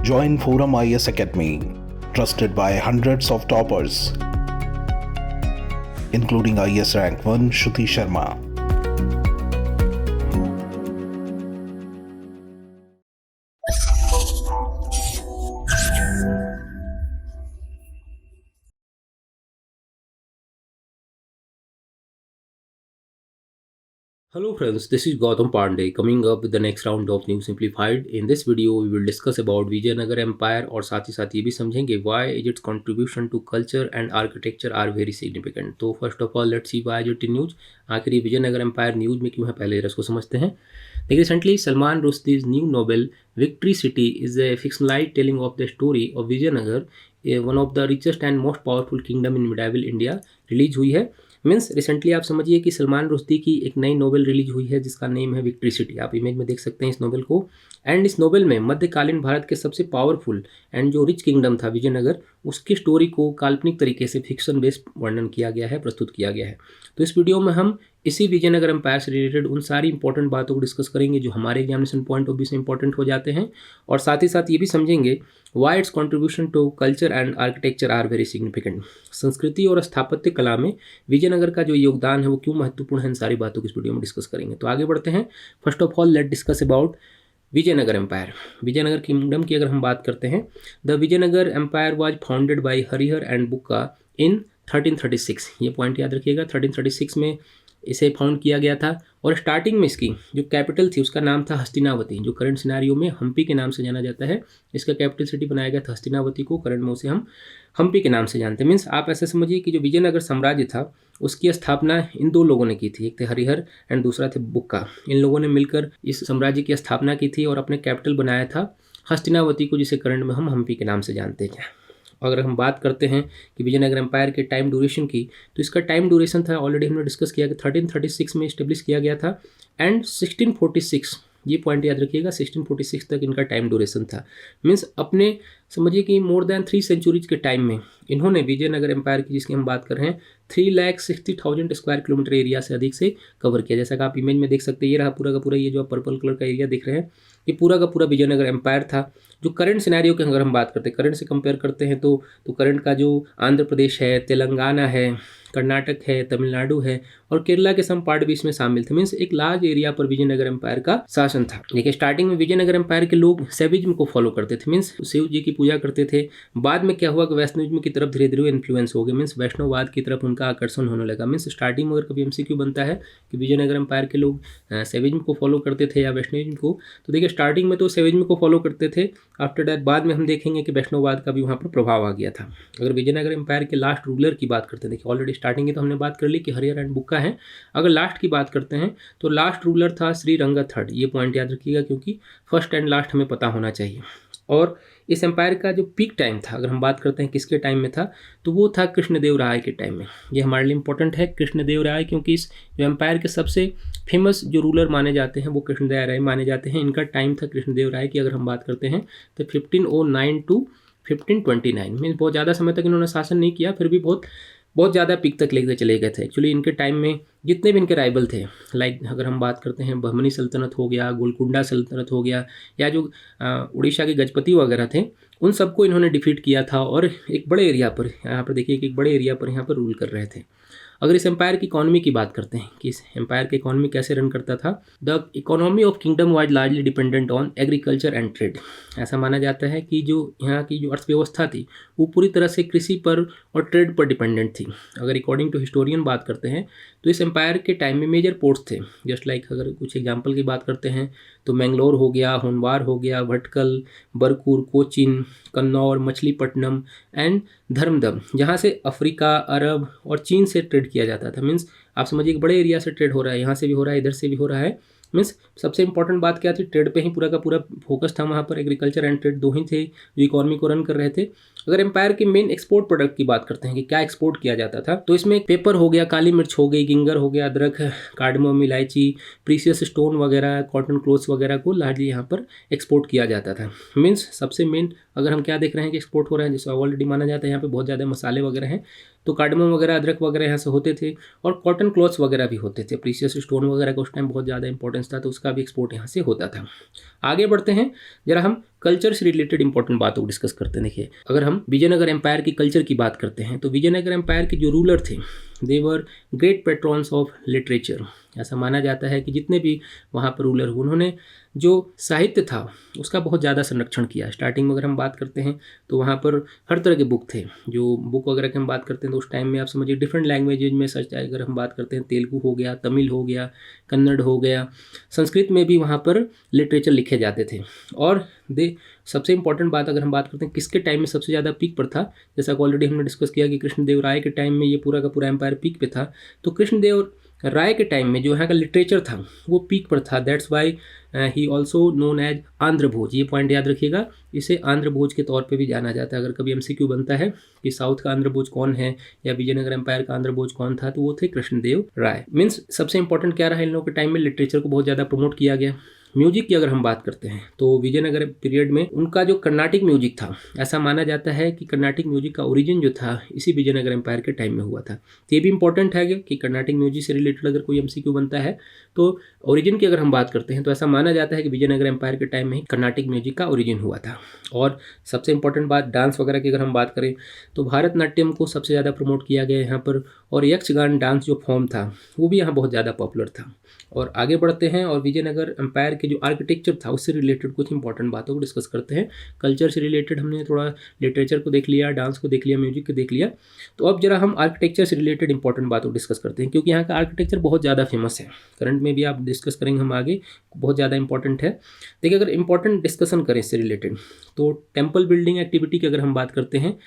Join Forum IS Academy, trusted by hundreds of toppers, including IS Rank 1 Shruti Sharma. Hello friends, this is Gautam Pandey coming up with the next round of New Simplified. In this video, we will discuss about Vijayanagar Empire और साथ ही साथ ये भी समझेंगे why its contribution to culture and architecture are very significant. तो first of all, let's see why it news. आखिर ये Vijayanagar empire news में क्यों है, पहले इसको समझते हैं. देखिए, recently Salman Rushdie's new novel Victory City is a fictionalised telling of the story of Vijayanagar, one of the richest and most powerful kingdom in medieval India, release हुई है. मीन्स रिसेंटली आप समझिए कि सलमान रुश्दी की एक नई नोवेल रिलीज हुई है जिसका नेम है विक्ट्री सिटी. आप इमेज में देख सकते हैं इस नोवेल को. एंड इस नोवेल में मध्यकालीन भारत के सबसे पावरफुल एंड जो रिच किंगडम था विजयनगर, उसकी स्टोरी को काल्पनिक तरीके से फिक्शन बेस्ड वर्णन किया गया है, प्रस्तुत किया गया है. तो इस वीडियो में हम इसी विजयनगर एम्पायर से रिलेटेड उन सारी इंपॉर्टेंट बातों को डिस्कस करेंगे जो हमारे एग्जामिनेशन पॉइंट ऑफ व्यू से इंपॉर्टेंट हो जाते हैं, और साथ ही साथ ये भी समझेंगे why its contribution to culture and architecture are very significant. संस्कृति और स्थापत्य कला में विजयनगर का जो योगदान है वो क्यों महत्वपूर्ण है, इन सारी बातों को इस वीडियो में डिस्कस करेंगे. तो आगे बढ़ते हैं. First of all let discuss about Vijayanagar empire. Vijayanagar kingdom की अगर हम बात करते हैं, the Vijayanagar empire was founded by Harihara and Bukka in 1336. ये पॉइंट याद रखिएगा, 1336 में इसे फाउंड किया गया था. और स्टार्टिंग में इसकी जो कैपिटल थी उसका नाम था हस्तिनावती, जो करंट सिनेरियो में हम्पी के नाम से जाना जाता है. इसका कैपिटल सिटी बनाया गया था हस्तिनावती को, करंट में उसे हम हम्पी के नाम से जानते हैं. मीन्स आप ऐसे समझिए कि जो विजयनगर साम्राज्य था उसकी स्थापना इन दो लोगों ने की थी, एक थे हरिहर एंड दूसरा थे बुक्का. इन लोगों ने मिलकर इस साम्राज्य की स्थापना की थी और अपने कैपिटल बनाया था हस्तिनावती को, जिसे करंट में हम हम्पी के नाम से जानते हैं. अगर हम बात करते हैं कि विजयनगर एम्पायर के टाइम ड्यूरेशन की, तो इसका टाइम ड्यूरेशन था, ऑलरेडी हमने डिस्कस किया कि 1336 में इस्टेब्लिश किया गया था एंड 1646, ये पॉइंट याद रखिएगा, 1646 तक इनका टाइम ड्यूरेशन था. मीन्स अपने समझिए कि मोर देन 3 सेंचुरीज के टाइम में इन्होंने विजयनगर एम्पायर की, जिसकी हम बात कर रहे हैं, 3,60,000 स्क्वायर किलोमीटर एरिया से अधिक से कवर किया. जैसा कि आप इमेज में देख सकते हैं, ये रहा पूरा का पूरा, ये जो आप पर्पल कलर का एरिया देख रहे हैं, ये पूरा का पूरा विजयनगर एम्पायर था. जो करंट सिनेरियो की अगर हम बात करते हैं, करंट से कंपेयर करते हैं, तो करंट का जो आंध्र प्रदेश है, तेलंगाना है, कर्नाटक है, तमिलनाडु है और केरला के सम पार्ट भी इसमें शामिल थे. मीन्स एक लार्ज एरिया पर विजयनगर एम्पायर का शासन था. देखिए, स्टार्टिंग में विजयनगर एम्पायर के लोग सैविज्म को फॉलो करते थे, मीन्स शिव जी की पूजा करते थे. बाद में क्या हुआ कि वैष्णविज्म की तरफ धीरे धीरे इन्फ्लुएंस हो गए, मीन्स वैष्णववाद की तरफ उनका आकर्षण होने लगा. मीन्स स्टार्टिंग में अगर कभी एमसीक्यू बनता है कि विजयनगर एम्पायर के लोग सैविज्म को फॉलो करते थे या वैष्णविज्म को, तो देखिए स्टार्टिंग में तो सैविज्म को फॉलो करते थे. आफ्टर दैट बाद में हम देखेंगे कि वैष्णववाद का भी वहाँ पर प्रभाव आ गया था. अगर विजयनगर एम्पायर के लास्ट रूलर की बात करते हैं, देखिए ऑलरेडी स्टार्टिंग की तो हमने बात कर ली कि हरिहर एंड बुक्का हैं. अगर लास्ट की बात करते हैं तो लास्ट रूलर था श्रीरंग III. ये पॉइंट याद रखिएगा क्योंकि फर्स्ट एंड लास्ट हमें पता होना चाहिए. और इस एम्पायर का जो पीक टाइम था, अगर हम बात करते हैं किसके टाइम में था, तो वो था कृष्णदेव राय के टाइम में. ये हमारे लिए इंपॉर्टेंट है कृष्णदेव राय, क्योंकि इस जो एम्पायर के सबसे फेमस जो रूलर माने जाते हैं वो कृष्णदेव राय माने जाते हैं. इनका टाइम था कृष्णदेव राय की अगर हम बात करते हैं तो 1509 टू 1529. मीन्स बहुत ज़्यादा समय तक इन्होंने शासन नहीं किया, फिर भी बहुत ज़्यादा पीक तक लेकर चले गए थे. एक्चुअली इनके टाइम में जितने भी इनके राइवल थे, लाइक अगर हम बात करते हैं बहमनी सल्तनत हो गया, गोलकुंडा सल्तनत हो गया, या जो उड़ीसा के गजपति वगैरह थे, उन सबको इन्होंने डिफीट किया था और एक बड़े एरिया पर, यहाँ पर देखिए कि एक बड़े एरिया पर यहाँ पर रूल कर रहे थे. अगर इस एम्पायर की इकोनॉमी की बात करते हैं कि इस एम्पायर की इकोनॉमी कैसे रन करता था, the economy of kingdom was largely dependent on agriculture and trade. ऐसा माना जाता है कि जो यहाँ की जो अर्थव्यवस्था थी वो पूरी तरह से कृषि पर और ट्रेड पर डिपेंडेंट थी. अगर अकॉर्डिंग टू हिस्टोरियन बात करते हैं तो इस एम्पायर के टाइम में मेजर पोर्ट्स थे. जस्ट लाइक अगर कुछ एग्जाम्पल की बात करते हैं तो मैंगलोर हो गया, होनवार हो गया, भटकल, बरकूर, कोचिन, कन्नौर, मछलीपट्टनम एंड धर्मदम, जहाँ से अफ्रीका, अरब और चीन से ट्रेड किया जाता था. मीन्स आप समझिए एक बड़े एरिया से ट्रेड हो रहा है, यहाँ से भी हो रहा है, इधर से भी हो रहा है. मीन्स सबसे इंपॉर्टेंट बात क्या थी, ट्रेड पे ही पूरा का पूरा फोकस था वहाँ पर. एग्रीकल्चर एंड ट्रेड दो ही थे जो इकोनॉमी को रन कर रहे थे. अगर एम्पायर के मेन एक्सपोर्ट प्रोडक्ट की बात करते हैं कि क्या एक्सपोर्ट किया जाता था, तो इसमें पेपर हो गया, काली मिर्च हो गई, गिंगर हो गया, अदरक, कार्डमम, इलायची, प्रीशियस स्टोन वगैरह, कॉटन क्लोथ्स वगैरह को लार्जली यहाँ पर एक्सपोर्ट किया जाता था. मीन्स सबसे मेन अगर हम क्या देख रहे हैं कि एक्सपोर्ट हो रहा है, जैसे ऑलरेडी माना जाता है यहाँ पे बहुत ज़्यादा मसाले वगैरह हैं, तो कार्डमम वगैरह, अदरक वगैरह यहाँ से होते थे, और कॉटन क्लॉथ्स वगैरह भी होते थे. प्रीशियस स्टोन वगैरह का उस टाइम बहुत ज़्यादा इंपॉर्टेंस था, तो उसका भी एक्सपोर्ट यहाँ से होता था. आगे बढ़ते हैं, जरा हम कल्चर से रिलेटेड इंपॉर्टेंट बातों को डिस्कस करते हैं। देखिए, अगर हम विजयनगर एम्पायर की कल्चर की बात करते हैं तो विजयनगर एम्पायर के जो रूलर थे दे वर ग्रेट पेट्रॉन्स ऑफ लिटरेचर। ऐसा माना जाता है कि जितने भी वहाँ पर रूलर हुए उन्होंने जो साहित्य था उसका बहुत ज़्यादा संरक्षण किया। स्टार्टिंग में अगर हम बात करते हैं तो वहाँ पर हर तरह के बुक थे। जो बुक वगैरह की हम बात करते हैं तो उस टाइम में आप समझिए डिफरेंट लैंग्वेजेज में सच अगर हम बात करते हैं, तेलुगु हो गया, तमिल हो गया, कन्नड़ हो गया, संस्कृत में भी वहाँ पर लिटरेचर लिखे जाते थे। और सबसे इंपॉर्टेंट बात अगर हम बात करते हैं किसके टाइम में सबसे ज़्यादा पीक पर था, जैसा कि ऑलरेडी हमने डिस्कस किया कि कृष्णदेव राय के टाइम में ये पूरा का पूरा एम्पायर पीक पे था। तो कृष्णदेव राय के टाइम में जो यहाँ का लिटरेचर था वो पीक पर था। That's why he also known as Andhra Bhoja. ये पॉइंट याद रखिएगा, इसे आंध्र भोज के तौर पे भी जाना जाता है। अगर कभी एमसीक्यू बनता है कि साउथ का आंध्र भोज कौन है या विजयनगर एम्पायर का आंध्र भोज कौन था, तो वो थे कृष्णदेव राय। मीन्स सबसे इंपॉर्टेंट क्या रहा इन लोगों के टाइम में, लिटरेचर को बहुत ज़्यादा प्रमोट किया गया। म्यूजिक की अगर हम बात करते हैं तो विजयनगर पीरियड में उनका जो कर्नाटिक म्यूजिक था, ऐसा माना जाता है कि कर्नाटिक म्यूजिक का ओरिजिन जो था इसी विजयनगर एम्पायर के टाइम में हुआ था। तो ये भी इंपॉर्टेंट है कि कर्नाटिक म्यूजिक से रिलेटेड अगर कोई एमसीक्यू बनता है तो ओरिजिन की अगर हम बात करते हैं तो ऐसा माना जाता है कि विजयनगर एम्पायर के टाइम में ही कर्नाटिक म्यूजिक का ओरिजिन हुआ था। और सबसे इंपॉर्टेंट बात डांस वगैरह की अगर हम बात करें तो भारतनाट्यम को सबसे ज़्यादा प्रमोट किया गया यहाँ पर, और यक्षगान डांस जो फॉर्म था वो भी यहाँ बहुत ज़्यादा पॉपुलर था। और आगे बढ़ते हैं और विजयनगर एम्पायर के जो आर्किटेक्चर था उससे रिलेटेड कुछ इंपॉर्टेंट बातों को डिस्कस करते हैं। कल्चर से रिलेटेड हमने थोड़ा लिटरेचर को देख लिया, डांस को देख लिया, म्यूजिक को देख लिया। तो अब जरा हम आर्किटेक्चर से रिलेटेड इंपॉर्टेंट बातों को डिस्कस करते हैं, क्योंकि यहाँ का आर्किटेक्चर बहुत ज़्यादा फेमस है। करंट में भी आप डिस्कस करेंगे हम आगे, बहुत ज़्यादा इंपॉर्टेंट है। देखिए, अगर इंपॉर्टेंट डिस्कशन करें इससे रिलेटेड तो टेम्पल बिल्डिंग एक्टिविटी की अगर हम बात करते हैं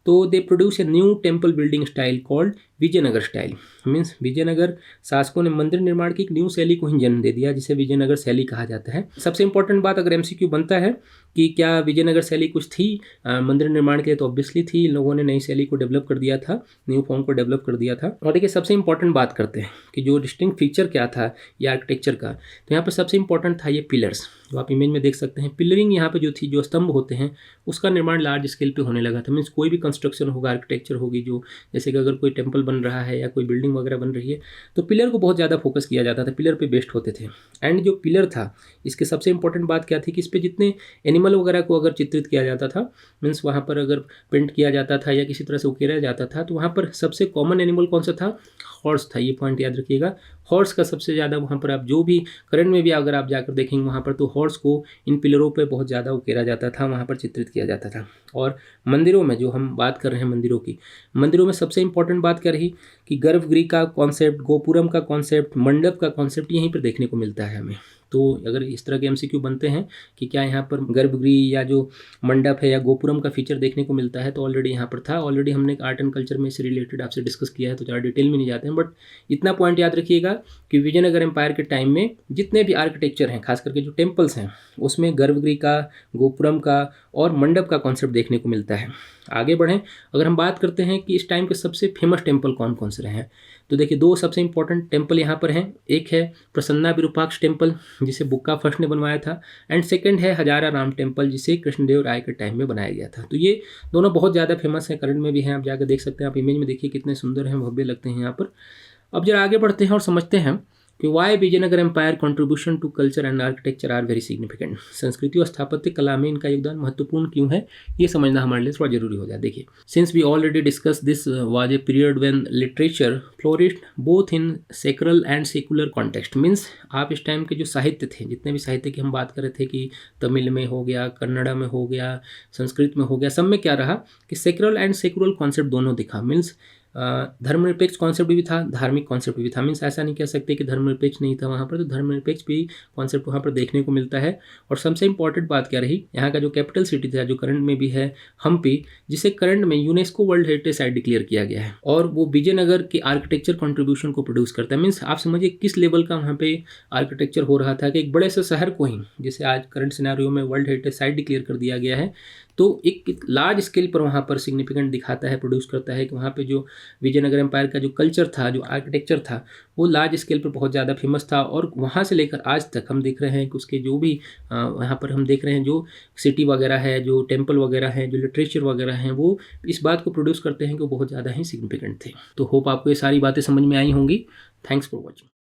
तो they produce a new temple building style called Vijayanagar style. Means Vijayanagar शासकों ने मंदिर निर्माण की एक न्यू शैली को ही जन्म दे दिया जिसे विजयनगर शैली कहा जाता है। सबसे इंपॉर्टेंट बात अगर एमसीक्यू बनता है कि क्या विजयनगर शैली कुछ थी मंदिर निर्माण के लिए, तो ऑब्वियसली थी। इन लोगों ने नई शैली को डेवलप कर दिया था, न्यू फॉर्म को डेवलप कर दिया था। और देखिए, सबसे इंपॉर्टेंट बात करते हैं कि जो डिस्टिंक्ट फीचर क्या था ये आर्किटेक्चर का, तो यहाँ पर सबसे इंपॉर्टेंट था ये पिलर्स, जो आप इमेज में देख सकते हैं। पिलरिंग यहाँ पे जो थी, जो स्तंभ होते हैं उसका निर्माण लार्ज स्केल पे होने लगा था। मीन्स कोई भी कंस्ट्रक्शन होगा, आर्किटेक्चर होगी, जो जैसे कि अगर कोई टेम्पल बन रहा है या कोई बिल्डिंग वगैरह बन रही है तो पिलर को बहुत ज़्यादा फोकस किया जाता था, पिलर पे बेस्ड होते थे। एंड जो पिलर था इसके सबसे इंपॉर्टेंट बात क्या थी कि इस पर जितने एनिमल वगैरह को अगर चित्रित किया जाता था, मीन्स वहाँ पर अगर पेंट किया जाता था या किसी तरह से उकेरा जाता था, तो वहाँ पर सबसे कॉमन एनिमल कौन सा था? हॉर्स था। ये पॉइंट याद रखिएगा, हॉर्स का सबसे ज़्यादा वहाँ पर आप जो भी करंट में भी अगर आप जाकर देखेंगे वहाँ पर, तो हॉर्स को इन पिलरों पे बहुत ज़्यादा उकेरा जाता था, वहाँ पर चित्रित किया जाता था। और मंदिरों में जो हम बात कर रहे हैं मंदिरों की, मंदिरों में सबसे इंपॉर्टेंट बात क्या रही कि गर्भगृह का कॉन्सेप्ट, गोपुरम का कॉन्सेप्ट, मंडप का कॉन्सेप्ट यहीं पर देखने को मिलता है हमें। तो अगर इस तरह के एमसीक्यू बनते हैं कि क्या यहाँ पर गर्भगृह या जो मंडप है या गोपुरम का फीचर देखने को मिलता है, तो ऑलरेडी यहाँ पर था। ऑलरेडी हमने आर्ट एंड कल्चर में इससे रिलेटेड आपसे डिस्कस किया है, तो ज़्यादा डिटेल में नहीं जाते हैं। बट इतना पॉइंट याद रखिएगा कि विजयनगर एम्पायर के टाइम में जितने भी आर्किटेक्चर हैं, खास करके जो टेम्पल्स हैं, उसमें गर्भगृह का, गोपुरम का और मंडप का कॉन्सेप्ट देखने को मिलता है। आगे बढ़ें, अगर हम बात करते हैं कि इस टाइम के सबसे फेमस टेम्पल कौन कौन से रहे हैं, तो देखिए दो सबसे इंपॉर्टेंट टेम्पल यहाँ पर हैं। एक है प्रसन्ना विरूपाक्ष टेम्पल जिसे बुक्का फर्स्ट ने बनवाया था, एंड सेकंड है हजारा राम टेम्पल जिसे कृष्णदेव राय के टाइम में बनाया गया था। तो ये दोनों बहुत ज़्यादा फेमस हैं, करंट में भी हैं, आप जाकर देख सकते हैं। आप इमेज में देखिए कितने सुंदर हैं, भव्य लगते हैं यहाँ पर। अब जरा आगे बढ़ते हैं और समझते हैं कि why Vijayanagar empire contribution to culture and architecture are very significant. संस्कृति और स्थापत्य कला में इनका योगदान महत्वपूर्ण क्यों है, ये समझना हमारे लिए थोड़ा जरूरी हो जाए। देखिए, since we already discuss this was a period when literature flourished both in sacral and secular context. Means आप इस टाइम के जो साहित्य थे, जितने भी साहित्य की हम बात कर रहे थे कि तमिल में हो गया, कन्नड़ा में हो गया, संस्कृत में हो गया, सब में क्या रहा कि सेक्रल एंड सेकुलर कॉन्सेप्ट दोनों दिखा। मीन्स धर्मनिरपेक्ष कॉन्सेप्ट भी था, धार्मिक कॉन्सेप्ट भी था। मीन्स ऐसा नहीं कह सकते कि धर्मनिरपेक्ष नहीं था वहाँ पर, तो धर्मनिरपेक्ष भी कॉन्सेप्ट वहाँ पर देखने को मिलता है। और सबसे इंपॉर्टेंट बात क्या रही, यहाँ का जो कैपिटल सिटी था, जो करंट में भी है हम्पी, जिसे करंट में UNESCO world heritage site declare किया गया है, और वो विजयनगर के आर्किटेक्चर कंट्रीब्यूशन को प्रोड्यूस करता है। मीन्स आप समझिए किस लेवल का वहाँ पे आर्किटेक्चर हो रहा था कि एक बड़े से शहर को ही, जिसे आज करंट सिनेरियो में वर्ल्ड हेरिटेज साइट डिक्लेयर कर दिया गया है, तो एक लार्ज स्केल पर वहाँ पर सिग्निफिकेंट दिखाता है, प्रोड्यूस करता है कि वहाँ पे जो विजयनगर एम्पायर का जो कल्चर था, जो आर्किटेक्चर था, वो लार्ज स्केल पर बहुत ज़्यादा फेमस था। और वहाँ से लेकर आज तक हम देख रहे हैं कि उसके जो भी वहाँ पर हम देख रहे हैं जो सिटी वगैरह है, जो टेम्पल वगैरह है, जो लिटरेचर वगैरह हैं, वो इस बात को प्रोड्यूस करते हैं कि वो बहुत ज़्यादा ही सिग्निफिकेंट थे। तो होप आपको ये सारी बातें समझ में आई होंगी। Thanks for watching.